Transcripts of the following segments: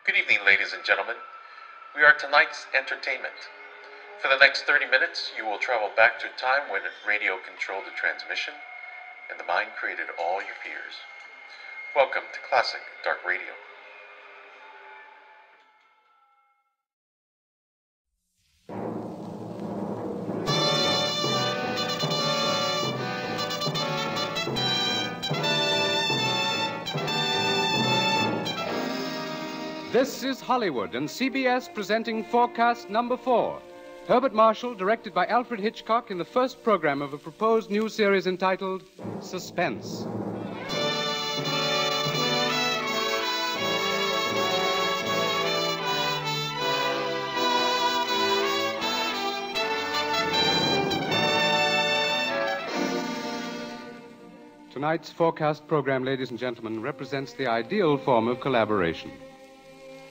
Good evening, ladies and gentlemen. We are tonight's entertainment. For the next 30 minutes, you will travel back to a time when radio controlled the transmission, and the mind created all your fears. Welcome to Classic Dark Radio. This is Hollywood and CBS presenting Forecast Number 4. Herbert Marshall, directed by Alfred Hitchcock in the first program of a proposed new series entitled Suspense. Tonight's Forecast program, ladies and gentlemen, represents the ideal form of collaboration.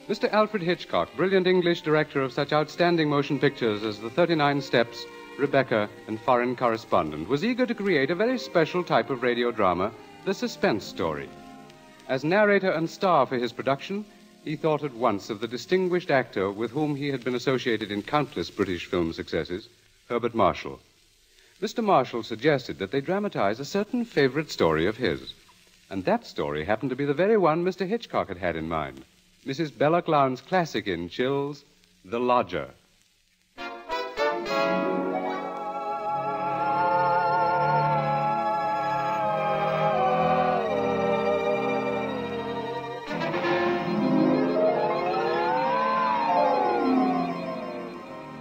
Mr. Alfred Hitchcock, brilliant English director of such outstanding motion pictures as The 39 Steps, Rebecca, and Foreign Correspondent, was eager to create a very special type of radio drama, the suspense story. As narrator and star for his production, he thought at once of the distinguished actor with whom he had been associated in countless British film successes, Herbert Marshall. Mr. Marshall suggested that they dramatize a certain favorite story of his, and that story happened to be the very one Mr. Hitchcock had had in mind. Mrs. Belloc Lowndes' classic in Chills, The Lodger.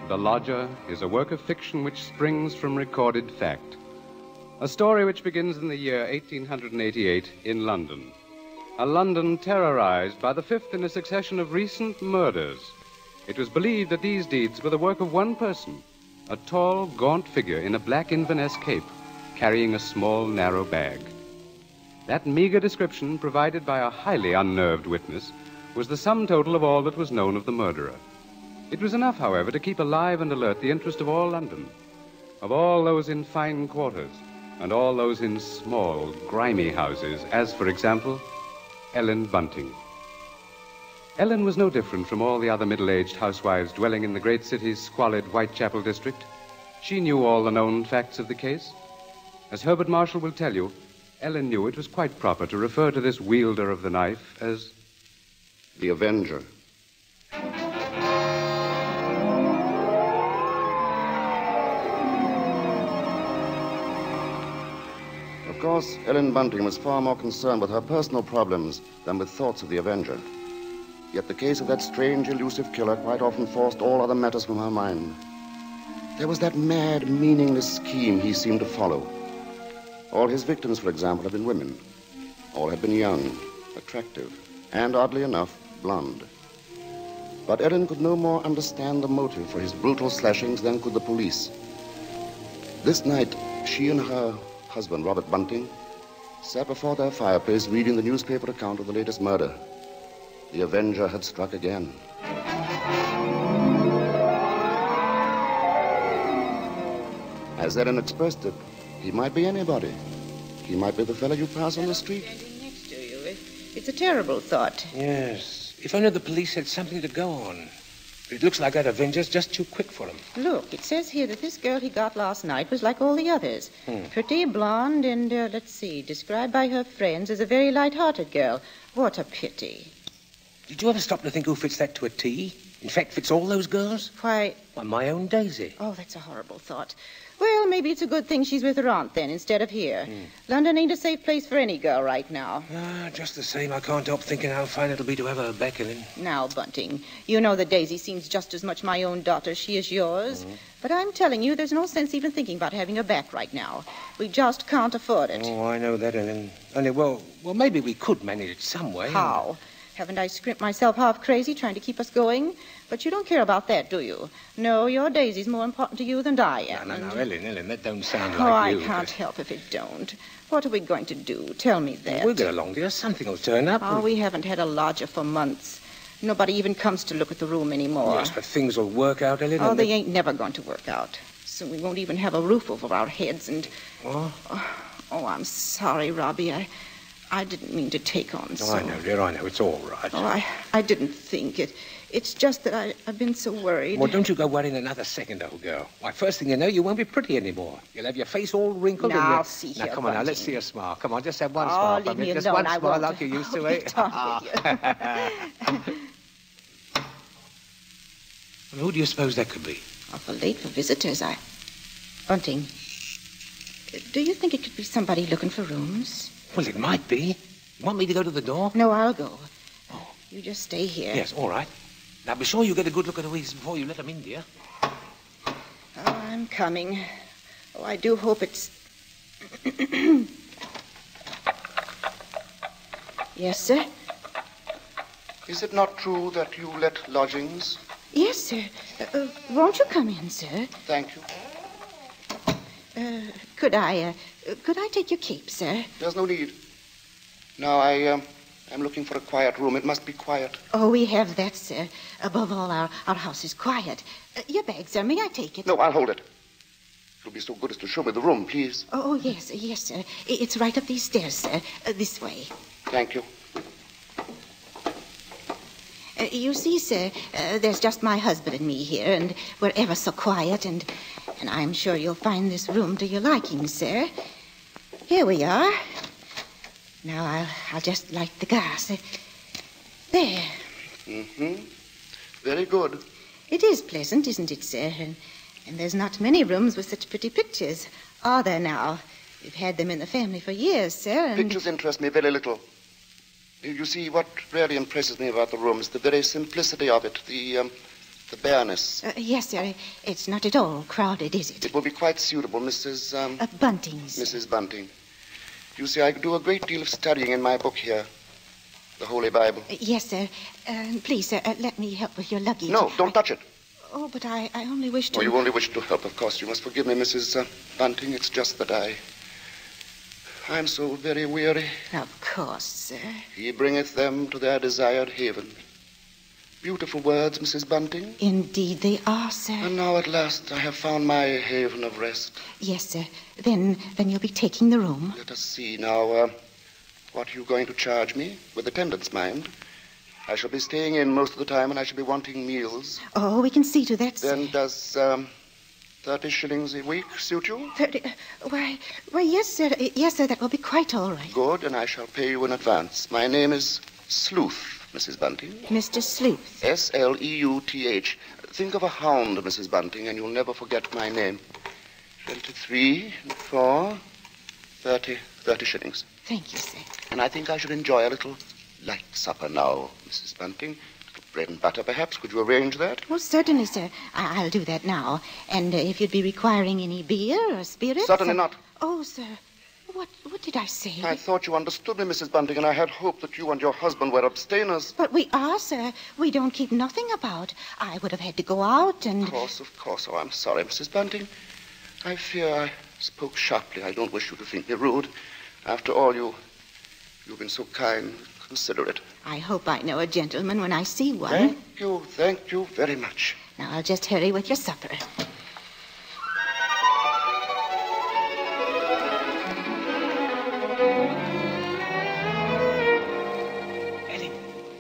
The Lodger is a work of fiction which springs from recorded fact. A story which begins in the year 1888 in London. A London terrorized by the fifth in a succession of recent murders. It was believed that these deeds were the work of one person, a tall, gaunt figure in a black Inverness cape, carrying a small, narrow bag. That meager description, provided by a highly unnerved witness, was the sum total of all that was known of the murderer. It was enough, however, to keep alive and alert the interest of all London, of all those in fine quarters, and all those in small, grimy houses, as, for example, Ellen Bunting. Ellen was no different from all the other middle-aged housewives dwelling in the great city's squalid Whitechapel district. She knew all the known facts of the case. As Herbert Marshall will tell you, Ellen knew it was quite proper to refer to this wielder of the knife as the Avenger. Of course, Ellen Bunting was far more concerned with her personal problems than with thoughts of the Avenger. Yet the case of that strange, elusive killer quite often forced all other matters from her mind. There was that mad, meaningless scheme he seemed to follow. All his victims, for example, had been women. All had been young, attractive, and, oddly enough, blonde. But Ellen could no more understand the motive for his brutal slashings than could the police. This night, she and her husband, Robert Bunting, sat before their fireplace reading the newspaper account of the latest murder. The Avenger had struck again. As Ellen expressed it, he might be anybody. He might be the fellow you pass on the street. Standing next to you. It's a terrible thought. Yes. If only the police had something to go on. It looks like that Avenger's just too quick for him. Look, it says here that this girl he got last night was like all the others. Pretty, blonde, and, described by her friends as a very light-hearted girl. What a pity. Did you ever stop to think who fits that to a T? In fact, fits all those girls? Why, my own Daisy. Oh, that's a horrible thought. Well, maybe it's a good thing she's with her aunt, then, instead of here. London ain't a safe place for any girl right now. Just the same, I can't help thinking how fine it'll be to have her back in. Now, Bunting, you know that Daisy seems just as much my own daughter as she is yours. But I'm telling you, there's no sense even thinking about having her back right now. We just can't afford it. Oh, I know that, Ellen. Only, well, maybe we could manage it some way. How? Haven't I scrimped myself half crazy trying to keep us going? But you don't care about that, do you? No, your Daisy's more important to you than I am. No, Ellen, that don't sound like you. I can't help if it don't. What are we going to do? Tell me that. We'll get along, dear. Something will turn up. Oh, we haven't had a lodger for months. Nobody even comes to look at the room anymore. Yes, but things will work out, Ellen. Oh, they ain't never going to work out. Soon we won't even have a roof over our heads and... What? Oh, I'm sorry, Robbie. I didn't mean to take on so. Oh, I know, dear, I know. It's all right. Oh, I didn't think it. It's just that I've been so worried. Well, don't you go worrying another second, old girl. Why, first thing you know, you won't be pretty anymore. You'll have your face all wrinkled. Now, and see Now, here, come on, now, Bunting. let's see a smile. Come on, just have one smile. Leave me just alone. one I smile won't. like you used to, eh? Who do you suppose that could be? Awful late for visitors. Bunting, do you think it could be somebody looking for rooms? Well, it might be. You want me to go to the door? No, I'll go. You just stay here. Yes, all right. Now, be sure you get a good look at Louise before you let them in, dear. Oh, I'm coming. Oh, I do hope it's... Yes, sir? Is it not true that you let lodgings? Yes, sir. Won't you come in, sir? Thank you. Could I take your cape, sir? There's no need. Now, I'm looking for a quiet room. It must be quiet. Oh, we have that, sir. Above all, our house is quiet. Your bag, sir. May I take it? No, I'll hold it. You'll be so good as to show me the room, please. Oh, yes, sir. It's right up these stairs, sir. This way. Thank you. You see, sir, there's just my husband and me here, and we're ever so quiet, and I'm sure you'll find this room to your liking, sir. Here we are. Now, I'll just light the gas. There. Mm-hmm. Very good. It is pleasant, isn't it, sir? And there's not many rooms with such pretty pictures, are there now? We've had them in the family for years, sir, and... Pictures interest me very little. You see, what really impresses me about the room is the very simplicity of it, the bareness. Yes, sir. It's not at all crowded, is it? It will be quite suitable, Mrs. Bunting's. Mrs. Bunting. You see, I do a great deal of studying in my book here, the Holy Bible. Yes, sir. Please, sir, let me help with your luggage. No, don't touch it. Oh, but I only wish to... Oh, you only wish to help, of course. You must forgive me, Mrs. Bunting. It's just that I'm so very weary. Of course, sir. He bringeth them to their desired haven. Beautiful words, Mrs. Bunting. Indeed they are, sir. And now at last I have found my haven of rest. Yes, sir. Then you'll be taking the room. Let us see now. What are you going to charge me? With attendance, mind. I shall be staying in most of the time, and I shall be wanting meals. Oh, we can see to that, sir. Then does 30 shillings a week suit you? 30... Why, yes, sir. Yes, sir, that will be quite all right. Good, and I shall pay you in advance. My name is Sleuth, Mrs. Bunting. Mr. Sleuth. Sleuth. Think of a hound, Mrs. Bunting, and you'll never forget my name. 23, 4, 30 shillings. Thank you, sir. And I think I should enjoy a little light supper now, Mrs. Bunting. A little bread and butter, perhaps. Could you arrange that? Oh, certainly, sir. I'll do that now. And if you'd be requiring any beer or spirits... Certainly not. Oh, sir. What did I say? I thought you understood me, Mrs. Bunting, and I had hoped that you and your husband were abstainers. But we are, sir. We don't keep nothing about. I would have had to go out and... Of course. Oh, I'm sorry, Mrs. Bunting. I fear I spoke sharply. I don't wish you to think me rude. After all, you've been so kind, considerate. I hope I know a gentleman when I see one. Thank you very much. Now, I'll just hurry with your supper.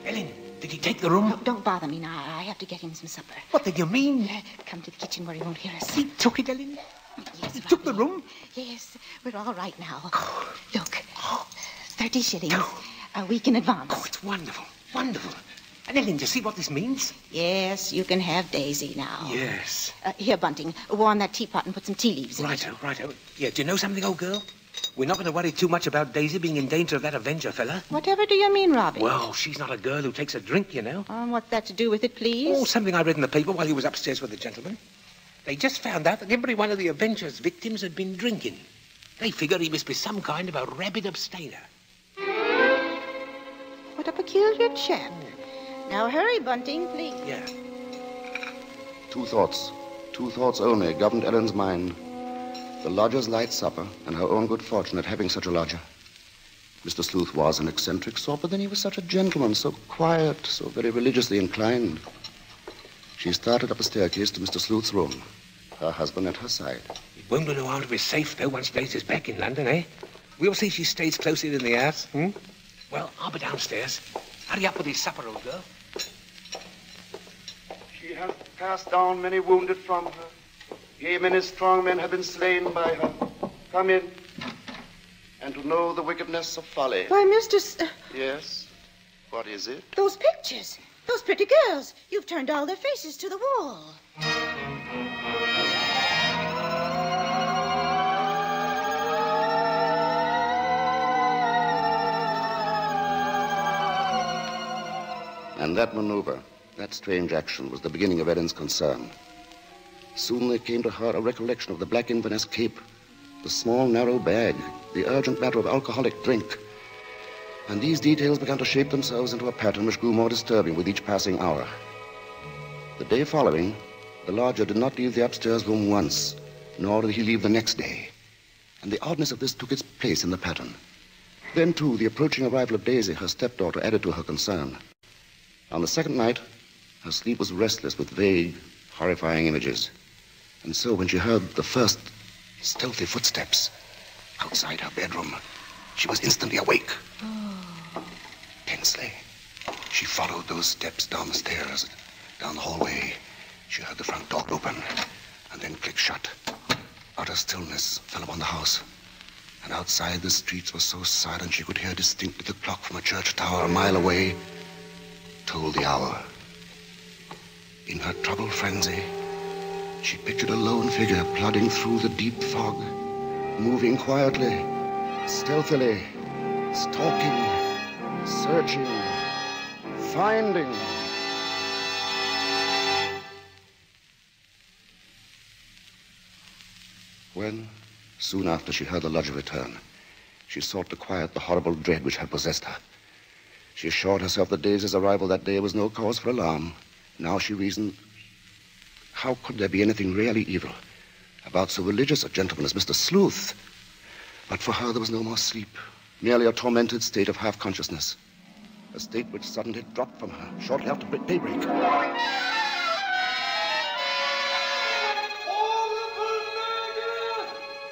Ellen, did he take the room? No, don't bother me now. I have to get him some supper. What did you mean? Come to the kitchen where he won't hear us. He took it, Ellen? Yes, He took the room? Yes, we're all right now. Look, 30 shillings. A week in advance. Oh, it's wonderful. Wonderful. And Ellen, do you see what this means? Yes, you can have Daisy now. Yes. Here, Bunting, warm that teapot and put some tea leaves in it. Righto. Yeah, do you know something, old girl? We're not going to worry too much about Daisy being in danger of that Avenger fella. Whatever do you mean, Robbie? Well, she's not a girl who takes a drink, you know. What's that to do with it, please? Oh, something I read in the paper while he was upstairs with the gentleman. They just found out that every one of the Avenger's victims had been drinking. They figured he must be some kind of a rabid abstainer. What a peculiar chap. Now hurry, Bunting, please. Yeah. Two thoughts only governed Ellen's mind. The lodger's light supper and her own good fortune at having such a lodger. Mr. Sleuth was an eccentric sort, but then he was such a gentleman, so quiet, so very religiously inclined. She started up the staircase to Mr. Sleuth's room, her husband at her side. It won't do no harm to be safe, though, once Daisy's back in London, eh? We'll see she stays closer in the house. Well, I'll be downstairs. Hurry up with his supper, old girl. She has cast down many wounded from her. Yea, many strong men have been slain by her. Come in. And to know the wickedness of folly. Why, Mr. Yes? What is it? Those pictures. Those pretty girls. You've turned all their faces to the wall. And that maneuver, that strange action, was the beginning of Ellen's concern. Soon there came to her a recollection of the black Inverness cape, the small, narrow bag, the urgent matter of alcoholic drink. And these details began to shape themselves into a pattern which grew more disturbing with each passing hour. The day following, the lodger did not leave the upstairs room once, nor did he leave the next day. And the oddness of this took its place in the pattern. Then, too, the approaching arrival of Daisy, her stepdaughter, added to her concern. On the second night, her sleep was restless with vague, horrifying images. And so when she heard the first stealthy footsteps outside her bedroom, she was instantly awake. Tensely, she followed those steps down the stairs, down the hallway. She heard the front door open and then click shut. Utter stillness fell upon the house. And outside, the streets were so silent she could hear distinctly the clock from a church tower a mile away told the hour. In her troubled frenzy, she pictured a lone figure plodding through the deep fog, moving quietly, stealthily, stalking, searching, finding. When, soon after she heard the lodger return, she sought to quiet the horrible dread which had possessed her. She assured herself that Daisy's arrival that day was no cause for alarm. Now she reasoned, how could there be anything really evil about so religious a gentleman as Mr. Sleuth? But for her there was no more sleep, merely a tormented state of half-consciousness, a state which suddenly dropped from her shortly after daybreak.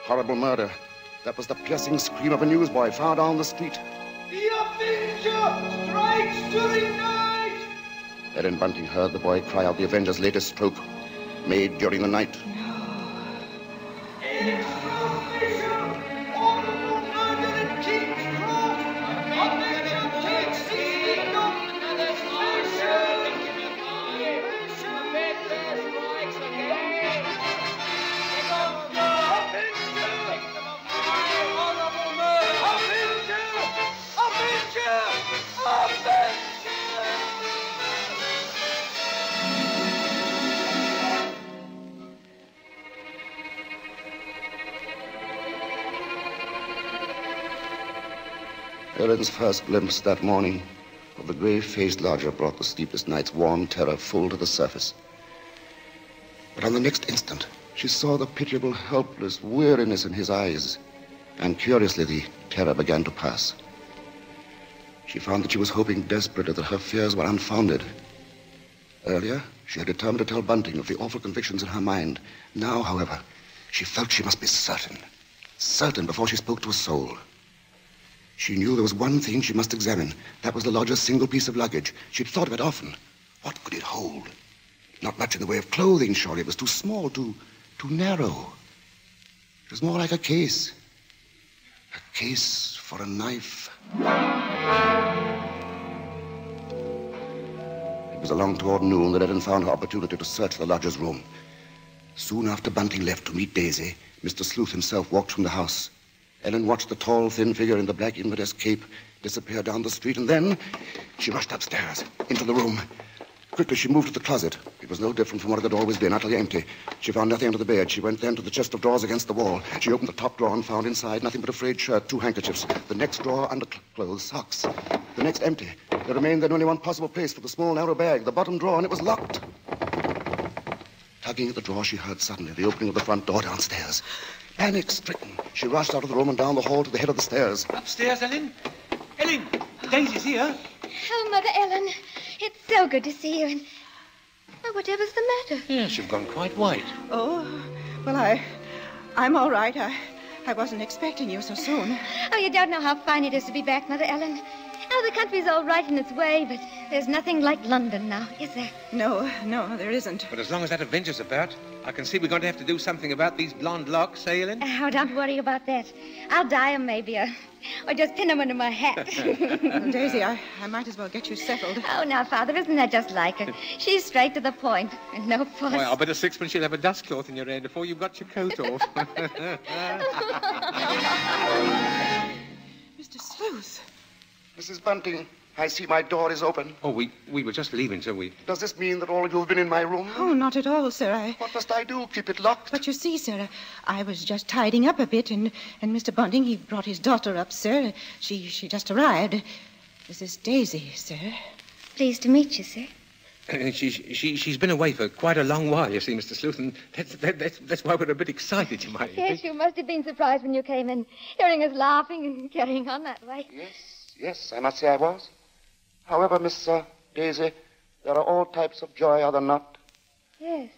Horrible murder. That was the piercing scream of a newsboy far down the street. The Avenger strikes during night! Ellen Bunting heard the boy cry out the Avenger's latest stroke, made during the night. Ellen's first glimpse that morning of the grave-faced lodger brought the sleepless night's warm terror full to the surface. But on the next instant, she saw the pitiable, helpless weariness in his eyes, and curiously the terror began to pass. She found that she was hoping desperately that her fears were unfounded. Earlier, she had determined to tell Bunting of the awful convictions in her mind. Now, however, she felt she must be certain before she spoke to a soul. She knew there was one thing she must examine. That was the lodger's single piece of luggage. She'd thought of it often. What could it hold? Not much in the way of clothing, surely. It was too small, too narrow. It was more like a case. A case for a knife. It was along toward noon that Ellen found her opportunity to search the lodger's room. Soon after Bunting left to meet Daisy, Mr. Sleuth himself walked from the house. Ellen watched the tall, thin figure in the black Inverness cape disappear down the street, and then she rushed upstairs, into the room. Quickly, she moved to the closet. It was no different from what it had always been, utterly empty. She found nothing under the bed. She went then to the chest of drawers against the wall. She opened the top drawer and found inside nothing but a frayed shirt, 2 handkerchiefs. The next drawer, underclothes, socks. The next empty. There remained then only one possible place for the small, narrow bag, the bottom drawer, and it was locked. Tugging at the drawer, she heard suddenly the opening of the front door downstairs. Panic-stricken, she rushed out of the room and down the hall to the head of the stairs. Upstairs, Ellen? Ellen, Daisy's here. Oh, Mother Ellen, it's so good to see you. And whatever's the matter? Yes, you've gone quite white. Oh, well, I'm all right. I wasn't expecting you so soon. Oh, you don't know how fine it is to be back, Mother Ellen. Oh, the country's all right in its way, but there's nothing like London now, is there? No, there isn't. But as long as that Avenger's about, I can see we're going to have to do something about these blonde locks, eh, Ellen? Oh, don't worry about that. I'll dye 'em maybe, or just pin 'em under my hat. Well, Daisy, I might as well get you settled. Oh, now, Father, isn't that just like her? She's straight to the point, and no fuss. Well, I'll bet a sixpence you'll have a dust cloth in your hair before you've got your coat off. Mr. Sleuth. Mrs. Bunting, I see my door is open. Oh, we were just leaving, so we... Does this mean that all of you have been in my room? Oh, not at all, sir. What must I do? Keep it locked? But you see, sir, I was just tidying up a bit, and Mr. Bunting, he brought his daughter up, sir. She just arrived. This is Daisy, sir. Pleased to meet you, sir. She's been away for quite a long while, you see, Mr. Sleuth, and that's why we're a bit excited, you might Yes, think. you must have been surprised when you came in, hearing us laughing and carrying on that way. Yes, I must say I was. However, Miss Daisy, there are all types of joy, are there not? Yes,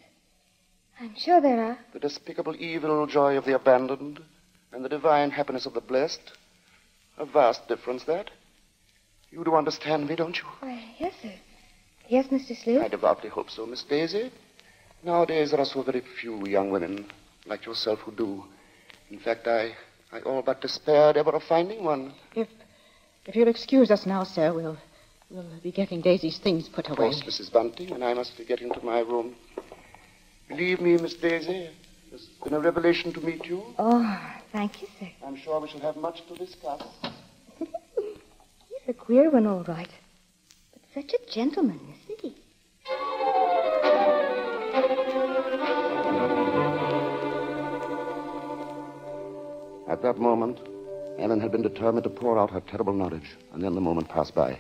I'm sure there are. The despicable evil joy of the abandoned and the divine happiness of the blessed. A vast difference, that. You do understand me, don't you? Why, yes, sir. Yes, Mr. Sleuth. I devoutly hope so, Miss Daisy. Nowadays, there are so very few young women like yourself who do. In fact, I all but despaired ever of finding one. If you'll excuse us now, sir, we'll be getting Daisy's things put away. Of course, Mrs. Bunting, and I must be getting to my room. Believe me, Miss Daisy, it's been a revelation to meet you. Oh, thank you, sir. I'm sure we shall have much to discuss. He's a queer one, all right. But such a gentleman, isn't he? At that moment, Ellen had been determined to pour out her terrible knowledge, and then the moment passed by.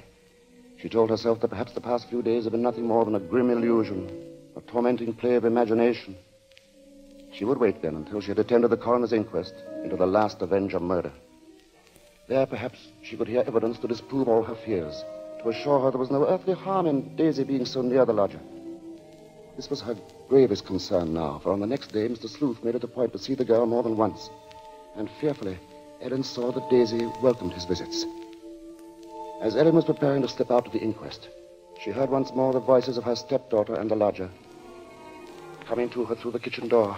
She told herself that perhaps the past few days had been nothing more than a grim illusion, a tormenting play of imagination. She would wait then until she had attended the coroner's inquest into the last Avenger murder. There, perhaps, she could hear evidence to disprove all her fears, to assure her there was no earthly harm in Daisy being so near the lodger. This was her gravest concern now, for on the next day, Mr. Sleuth made it a point to see the girl more than once. And fearfully, Ellen saw that Daisy welcomed his visits. As Ellen was preparing to slip out to the inquest, she heard once more the voices of her stepdaughter and the lodger coming to her through the kitchen door.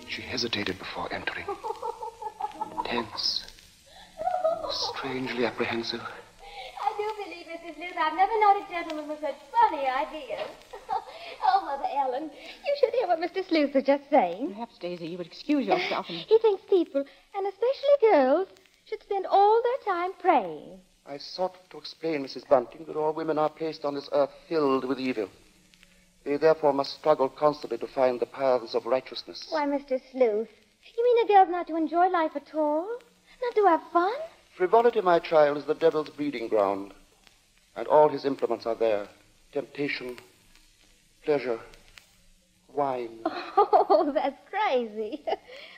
She hesitated before entering. Tense. Strangely apprehensive. I do believe, Mrs. Sleuth, I've never known a gentleman with such funny ideas. Oh, Mother Ellen, you should hear what Mr. Sleuth was just saying. Perhaps, Daisy, you would excuse yourself and... He thinks people, and especially girls, should spend all their time praying. I sought to explain, Mrs. Bunting, that all women are placed on this earth filled with evil. They therefore must struggle constantly to find the paths of righteousness. Why, Mr. Sleuth, you mean a girl's not to enjoy life at all? Not to have fun? Frivolity, my child, is the devil's breeding ground, and all his implements are there. Temptation, pleasure, wine. Oh, that's crazy.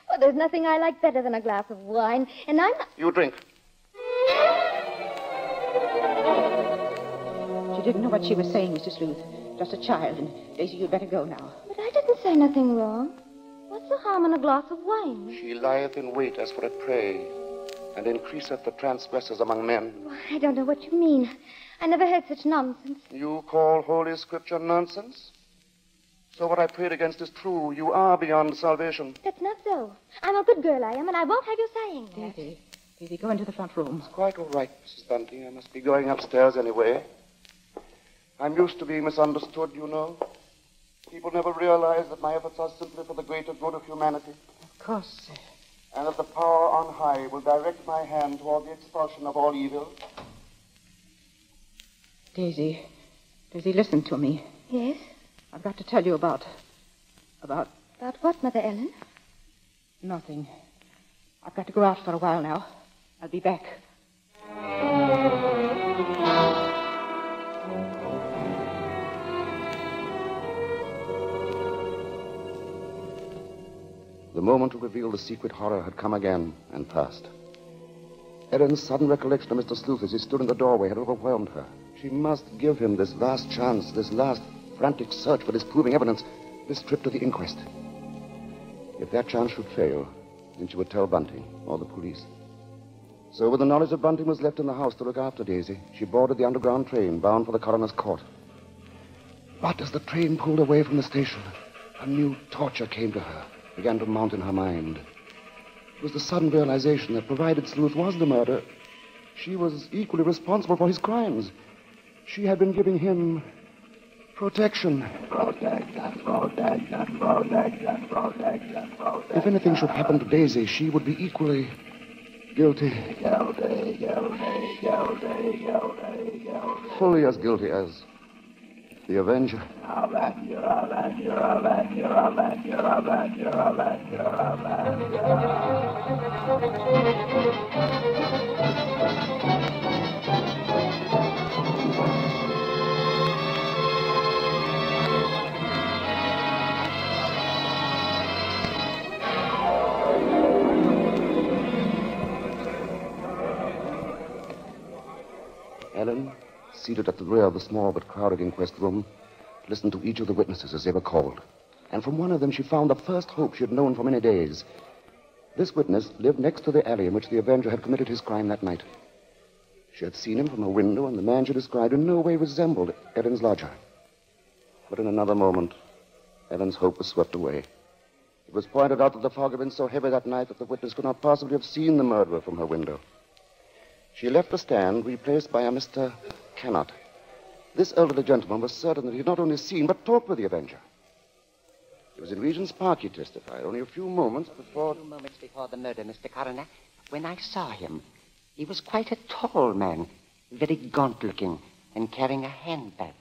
Well, there's nothing I like better than a glass of wine, and I'm not... You drink. She didn't know what she was saying, Mr. Sleuth. Just a child, and Daisy, you'd better go now. But I didn't say nothing wrong. What's the harm in a glass of wine? She lieth in wait as for a prey, and increaseth the transgressors among men. Well, I don't know what you mean. I never heard such nonsense. You call Holy Scripture nonsense? So what I prayed against is true. You are beyond salvation. That's not so. I'm a good girl, I am, and I won't have you saying that. Daisy, go into the front room. It's quite all right, Mrs. Bunting. I must be going upstairs anyway. I'm used to being misunderstood, you know. People never realize that my efforts are simply for the greater good of humanity. Of course, sir. And that the power on high will direct my hand toward the expulsion of all evil. Daisy, listen to me. Yes? I've got to tell you about... About what, Mother Ellen? Nothing. I've got to go out for a while now. I'll be back. The moment to reveal the secret horror had come again and passed. Ellen's sudden recollection of Mr. Sleuth as he stood in the doorway had overwhelmed her. She must give him this last chance, this last frantic search for disproving evidence, this trip to the inquest. If that chance should fail, then she would tell Bunting or the police. So with the knowledge that Bunting was left in the house to look after Daisy, she boarded the underground train bound for the coroner's court. But as the train pulled away from the station, a new torture came to her, began to mount in her mind. It was the sudden realization that provided Sleuth was the murderer, she was equally responsible for his crimes. She had been giving him protection. If anything should happen to Daisy, she would be equally guilty. Fully as guilty as the Avenger. Ellen, seated at the rear of the small but crowded inquest room, listened to each of the witnesses as they were called. And from one of them she found the first hope she had known for many days. This witness lived next to the alley in which the Avenger had committed his crime that night. She had seen him from her window, and the man she described in no way resembled Ellen's lodger. But in another moment, Ellen's hope was swept away. It was pointed out that the fog had been so heavy that night that the witness could not possibly have seen the murderer from her window. She left the stand, replaced by a Mr. Cannot. This elderly gentleman was certain that he had not only seen, but talked with the Avenger. It was in Regent's Park, he testified, only a few moments before... A few moments before the murder, Mr. Coroner, when I saw him. He was quite a tall man, very gaunt-looking, and carrying a handbag.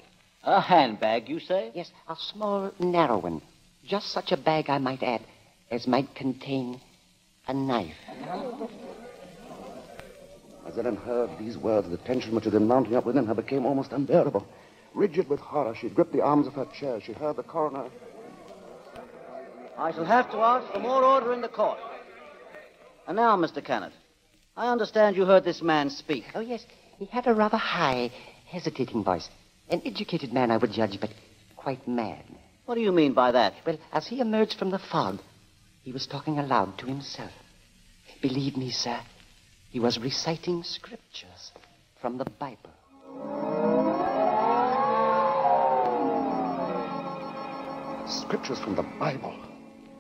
A handbag, you say? Yes, a small, narrow one. Just such a bag, I might add, as might contain a knife. As Ellen heard these words, the tension which had been mounting up within her became almost unbearable. Rigid with horror, she gripped the arms of her chair. She heard the coroner... I shall have to ask for more order in the court. And now, Mr. Cannot, I understand you heard this man speak. Oh, yes. He had a rather high, hesitating voice. An educated man, I would judge, but quite mad. What do you mean by that? Well, as he emerged from the fog, he was talking aloud to himself. Believe me, sir, he was reciting scriptures from the Bible. Scriptures from the Bible.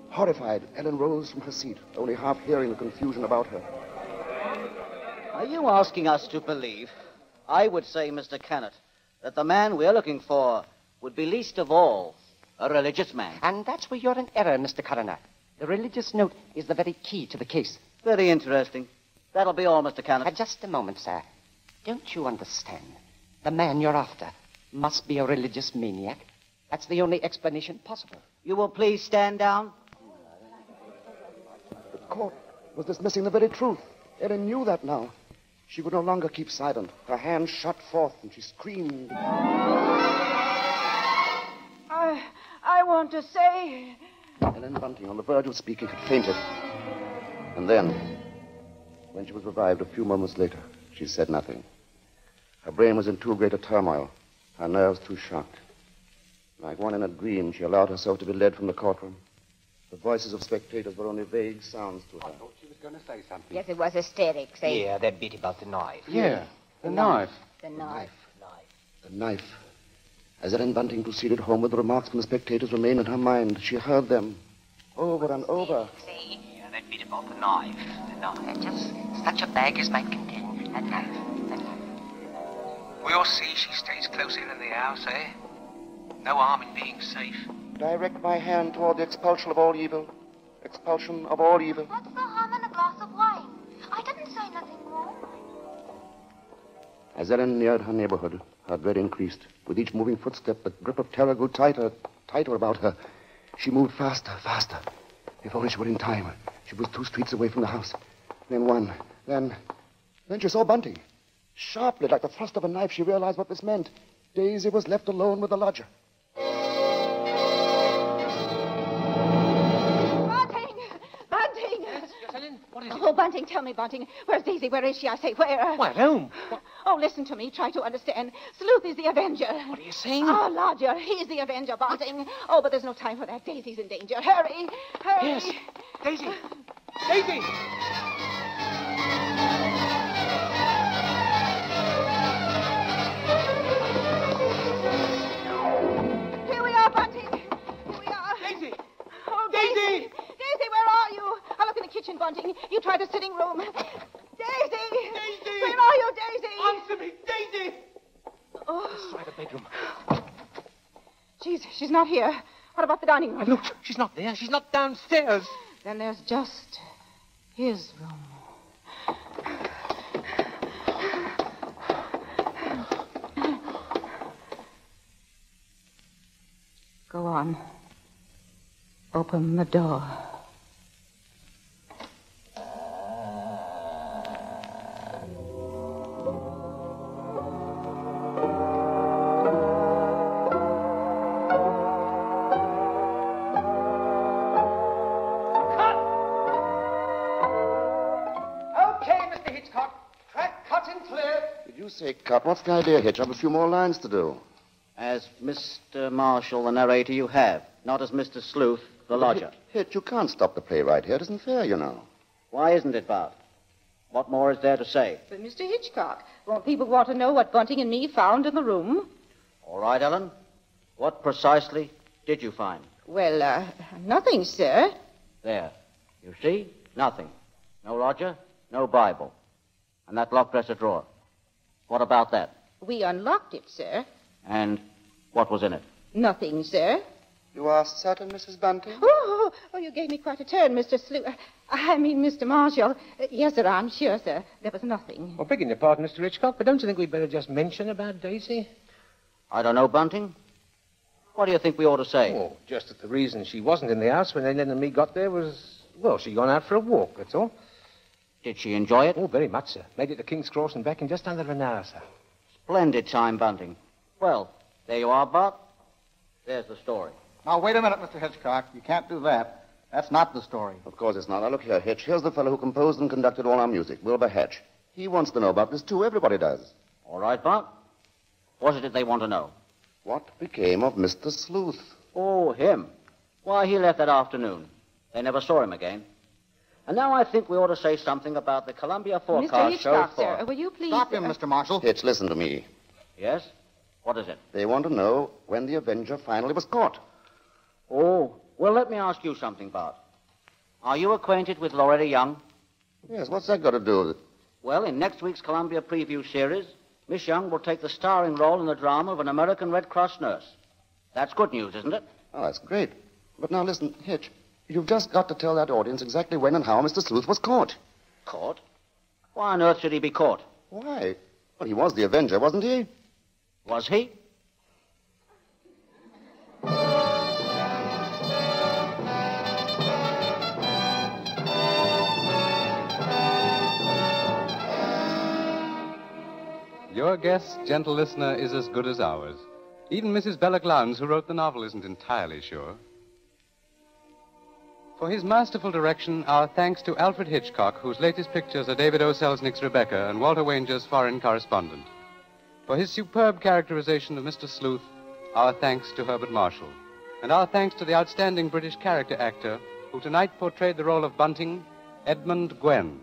Horrified, Ellen rose from her seat, only half hearing the confusion about her. Are you asking us to believe? I would say, Mr. Cannot, that the man we're looking for would be least of all a religious man. And that's where you're in error, Mr. Coroner. The religious note is the very key to the case. Very interesting. That'll be all, Mr. Cannot. Just a moment, sir. Don't you understand? The man you're after must be a religious maniac. That's the only explanation possible. You will please stand down. The court was dismissing the very truth. Ellen knew that now. She could no longer keep silent. Her hands shot forth, and she screamed. I want to say... Ellen Bunting, on the verge of speaking, had fainted. And then, when she was revived a few moments later, she said nothing. Her brain was in too great a turmoil, her nerves too shocked. Like one in a dream, she allowed herself to be led from the courtroom. The voices of spectators were only vague sounds to her. I thought she was going to say something. Yes, it was hysterics, eh? Yeah, that bit about the knife. Yeah, the knife. The knife. The knife. As Ellen Bunting proceeded homeward, the remarks from the spectators remained in her mind. She heard them over and over. See? Yeah, that bit about the knife. The knife. Just such a bag as might contain a knife. A knife. We'll see she stays close in the house, eh? No harm in being safe. Direct my hand toward the expulsion of all evil. Expulsion of all evil. What's the harm in a glass of wine? I didn't say nothing wrong. As Ellen neared her neighborhood, her dread increased. With each moving footstep, the grip of terror grew tighter, tighter about her. She moved faster, faster. If only she were in time. She was 2 streets away from the house. Then one. Then she saw Bunting. Sharply, like the thrust of a knife, she realized what this meant. Daisy was left alone with the lodger. Bunting! Yes, Ellen? What is it? Oh, Bunting, tell me, Bunting. Where's Daisy? Where is she? I say, where? Why, at home. Oh, listen to me. Try to understand. Sleuth is the Avenger. What are you saying? Our lodger. He's the Avenger, Bunting. Oh, but there's no time for that. Daisy's in danger. Hurry! Hurry! Yes. Daisy! Daisy! Here we are, Bunting. Here we are. Daisy! Oh, Daisy! Daisy, where are you? I'll look in the kitchen, Bunting. You try the sitting room. Daisy! Daisy! Where are you, Daisy? Answer me, Daisy! Oh, Let's try the bedroom. she's not here. What about the dining room? Look, she's not there. She's not downstairs. Then there's just his room. Go on. Open the door. Okay, Mr. Hitchcock. Track cut and clear. Did you say cut? What's the idea, Hitch? I've a few more lines to do. As Mr. Marshall, the narrator, you have. Not as Mr. Sleuth, the lodger. Hitch, you can't stop the play right here. It isn't fair, you know. Why isn't it, Bart? What more is there to say? But, Mr. Hitchcock, won't people want to know what Bunting and me found in the room? All right, Ellen. What precisely did you find? Well, nothing, sir. There. You see? Nothing. No lodger, no Bible. And that locked dresser drawer. What about that? We unlocked it, sir. And what was in it? Nothing, sir. You are certain, Mrs. Bunting? Oh, you gave me quite a turn, Mr. Mr. Marshall. Yes, sir, I'm sure, sir. There was nothing. Well, begging your pardon, Mr. Hitchcock, but don't you think we'd better just mention about Daisy? I don't know, Bunting. What do you think we ought to say? Oh, just that the reason she wasn't in the house when Ellen and me got there was, well, she'd gone out for a walk, that's all. Did she enjoy it? Oh, very much, sir. Made it to King's Cross and back in just under an hour, sir. Splendid time, Bunting. Well, there you are, Bart. There's the story. Now, wait a minute, Mr. Hitchcock. You can't do that. That's not the story. Of course it's not. Now, look here, Hitch. Here's the fellow who composed and conducted all our music, Wilbur Hatch. He wants to know about this, too. Everybody does. All right, Bart. What is it they want to know? What became of Mr. Sleuth? Oh, him. Why, he left that afternoon. They never saw him again. And now I think we ought to say something about the Columbia forecast Mr. Hitchcock, show for... sir, will you please... Stop him, Mr. Marshall. Hitch, listen to me. Yes? What is it? They want to know when the Avenger finally was caught. Oh, well, let me ask you something, Bart. Are you acquainted with Loretta Young? Yes, what's that got to do with it? Well, in next week's Columbia preview series, Miss Young will take the starring role in the drama of an American Red Cross nurse. That's good news, isn't it? Oh, that's great. But now listen, Hitch, you've just got to tell that audience exactly when and how Mr. Sleuth was caught. Caught? Why on earth should he be caught? Why? Well, he was the Avenger, wasn't he? Was he? Your guess, gentle listener, is as good as ours. Even Mrs. Belloc Lowndes, who wrote the novel, isn't entirely sure. For his masterful direction, our thanks to Alfred Hitchcock, whose latest pictures are David O. Selznick's Rebecca and Walter Wanger's Foreign Correspondent. For his superb characterization of Mr. Sleuth, our thanks to Herbert Marshall. And our thanks to the outstanding British character actor who tonight portrayed the role of Bunting, Edmund Gwenn.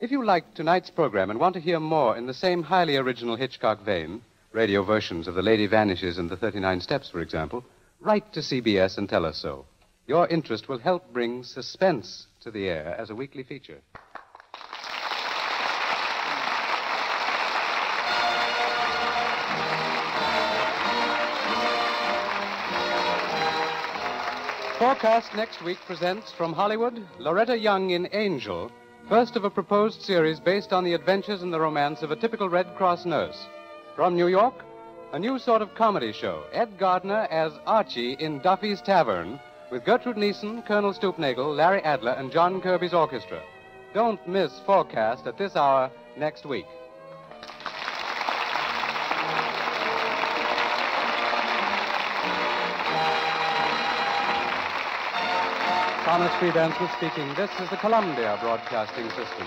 If you liked tonight's program and want to hear more in the same highly original Hitchcock vein, radio versions of The Lady Vanishes and The 39 Steps, for example, write to CBS and tell us so. Your interest will help bring Suspense to the air as a weekly feature. Forecast next week presents from Hollywood, Loretta Young in Angel, first of a proposed series based on the adventures and the romance of a typical Red Cross nurse. From New York, a new sort of comedy show, Ed Gardner as Archie in Duffy's Tavern, with Gertrude Neeson, Colonel Stoopnagle, Larry Adler, and John Kirby's orchestra. Don't miss Forecast at this hour next week. Thomas Freebandsman speaking. This is the Columbia Broadcasting System.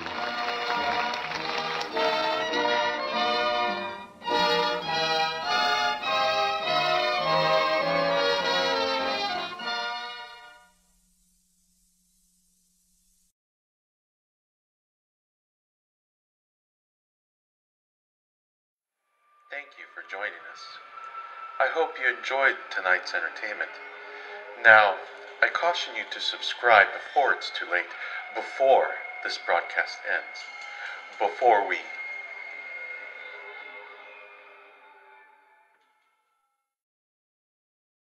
for joining us. I hope you enjoyed tonight's entertainment. Now, I caution you to subscribe before it's too late, before this broadcast ends, before we